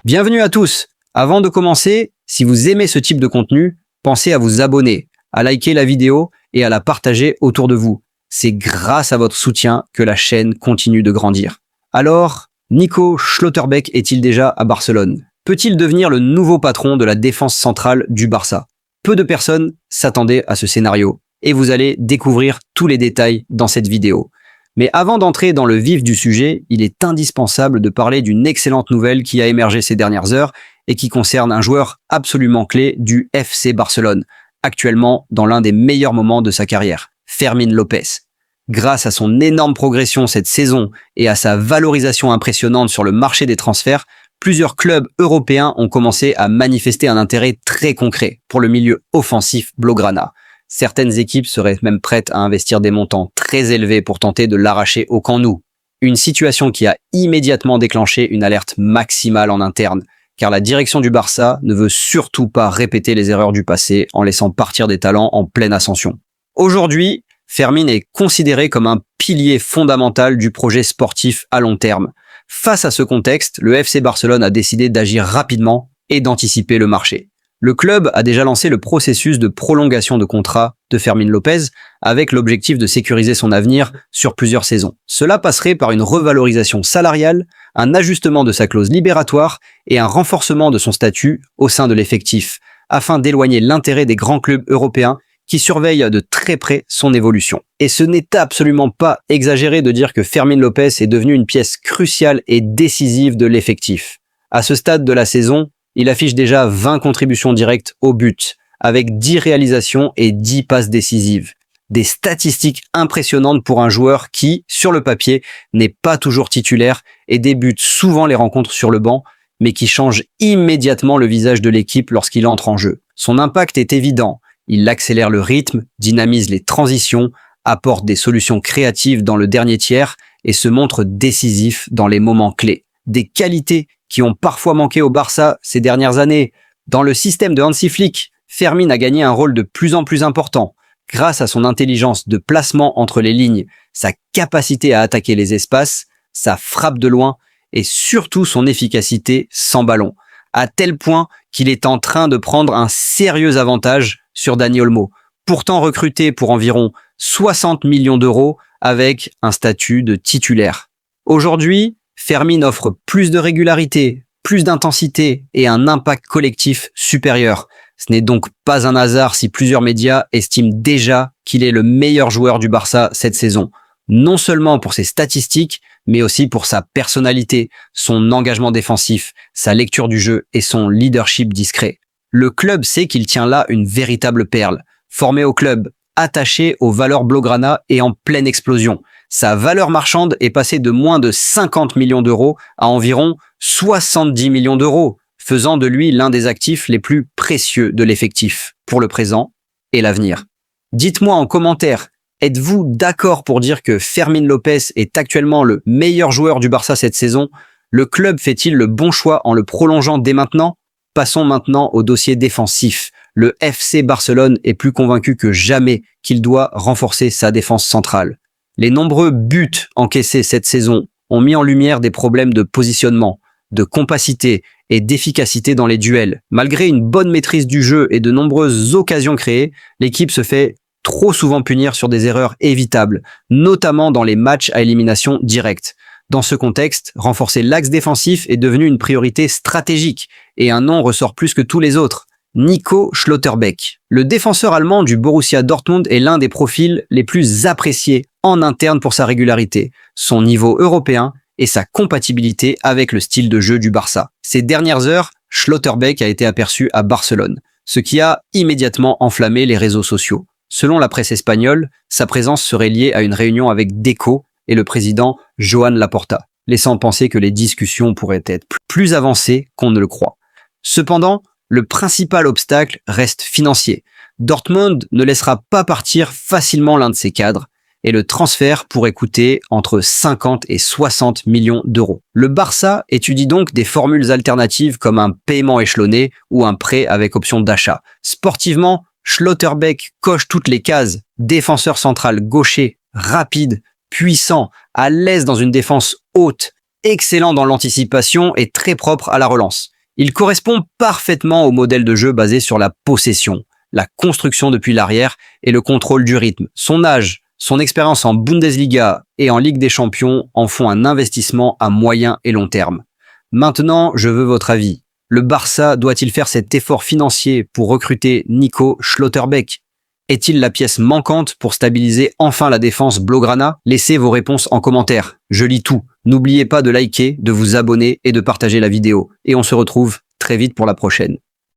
Bienvenue à tous. Avant de commencer, si vous aimez ce type de contenu, pensez à vous abonner, à liker la vidéo et à la partager autour de vous. C'est grâce à votre soutien que la chaîne continue de grandir. Alors, Nico Schlotterbeck est-il déjà à Barcelone? Peut-il devenir le nouveau patron de la défense centrale du Barça? Peu de personnes s'attendaient à ce scénario et vous allez découvrir tous les détails dans cette vidéo. Mais avant d'entrer dans le vif du sujet, il est indispensable de parler d'une excellente nouvelle qui a émergé ces dernières heures et qui concerne un joueur absolument clé du FC Barcelone, actuellement dans l'un des meilleurs moments de sa carrière, Fermín López. Grâce à son énorme progression cette saison et à sa valorisation impressionnante sur le marché des transferts, plusieurs clubs européens ont commencé à manifester un intérêt très concret pour le milieu offensif blaugrana. Certaines équipes seraient même prêtes à investir des montants très élevés pour tenter de l'arracher au Camp Nou. Une situation qui a immédiatement déclenché une alerte maximale en interne, car la direction du Barça ne veut surtout pas répéter les erreurs du passé en laissant partir des talents en pleine ascension. Aujourd'hui, Fermín est considéré comme un pilier fondamental du projet sportif à long terme. Face à ce contexte, le FC Barcelone a décidé d'agir rapidement et d'anticiper le marché. Le club a déjà lancé le processus de prolongation de contrat de Fermín López avec l'objectif de sécuriser son avenir sur plusieurs saisons. Cela passerait par une revalorisation salariale, un ajustement de sa clause libératoire et un renforcement de son statut au sein de l'effectif, afin d'éloigner l'intérêt des grands clubs européens qui surveillent de très près son évolution. Et ce n'est absolument pas exagéré de dire que Fermín López est devenu une pièce cruciale et décisive de l'effectif. À ce stade de la saison, il affiche déjà 20 contributions directes au but, avec 10 réalisations et 10 passes décisives. Des statistiques impressionnantes pour un joueur qui, sur le papier, n'est pas toujours titulaire et débute souvent les rencontres sur le banc, mais qui change immédiatement le visage de l'équipe lorsqu'il entre en jeu. Son impact est évident, il accélère le rythme, dynamise les transitions, apporte des solutions créatives dans le dernier tiers et se montre décisif dans les moments clés. Des qualités qui ont parfois manqué au Barça ces dernières années. Dans le système de Hansi Flick, Fermín a gagné un rôle de plus en plus important grâce à son intelligence de placement entre les lignes, sa capacité à attaquer les espaces, sa frappe de loin et surtout son efficacité sans ballon, à tel point qu'il est en train de prendre un sérieux avantage sur Dani Olmo, pourtant recruté pour environ 60 millions d'euros avec un statut de titulaire. Aujourd'hui, Fermín offre plus de régularité, plus d'intensité et un impact collectif supérieur. Ce n'est donc pas un hasard si plusieurs médias estiment déjà qu'il est le meilleur joueur du Barça cette saison. Non seulement pour ses statistiques, mais aussi pour sa personnalité, son engagement défensif, sa lecture du jeu et son leadership discret. Le club sait qu'il tient là une véritable perle, formé au club, attaché aux valeurs blaugrana et en pleine explosion. Sa valeur marchande est passée de moins de 50 millions d'euros à environ 70 millions d'euros, faisant de lui l'un des actifs les plus précieux de l'effectif, pour le présent et l'avenir. Dites-moi en commentaire, êtes-vous d'accord pour dire que Fermín López est actuellement le meilleur joueur du Barça cette saison? Le club fait-il le bon choix en le prolongeant dès maintenant? Passons maintenant au dossier défensif. Le FC Barcelone est plus convaincu que jamais qu'il doit renforcer sa défense centrale. Les nombreux buts encaissés cette saison ont mis en lumière des problèmes de positionnement, de compacité et d'efficacité dans les duels. Malgré une bonne maîtrise du jeu et de nombreuses occasions créées, l'équipe se fait trop souvent punir sur des erreurs évitables, notamment dans les matchs à élimination directe. Dans ce contexte, renforcer l'axe défensif est devenu une priorité stratégique et un nom ressort plus que tous les autres. Nico Schlotterbeck. Le défenseur allemand du Borussia Dortmund est l'un des profils les plus appréciés en interne pour sa régularité, son niveau européen et sa compatibilité avec le style de jeu du Barça. Ces dernières heures, Schlotterbeck a été aperçu à Barcelone, ce qui a immédiatement enflammé les réseaux sociaux. Selon la presse espagnole, sa présence serait liée à une réunion avec Deco et le président Joan Laporta, laissant penser que les discussions pourraient être plus avancées qu'on ne le croit. Cependant, le principal obstacle reste financier. Dortmund ne laissera pas partir facilement l'un de ses cadres et le transfert pourrait coûter entre 50 et 60 millions d'euros. Le Barça étudie donc des formules alternatives comme un paiement échelonné ou un prêt avec option d'achat. Sportivement, Schlotterbeck coche toutes les cases. Défenseur central gaucher, rapide, puissant, à l'aise dans une défense haute, excellent dans l'anticipation et très propre à la relance. Il correspond parfaitement au modèle de jeu basé sur la possession, la construction depuis l'arrière et le contrôle du rythme. Son âge, son expérience en Bundesliga et en Ligue des Champions en font un investissement à moyen et long terme. Maintenant, je veux votre avis. Le Barça doit-il faire cet effort financier pour recruter Nico Schlotterbeck? Est-il la pièce manquante pour stabiliser enfin la défense blaugrana? Laissez vos réponses en commentaire. Je lis tout. N'oubliez pas de liker, de vous abonner et de partager la vidéo. Et on se retrouve très vite pour la prochaine.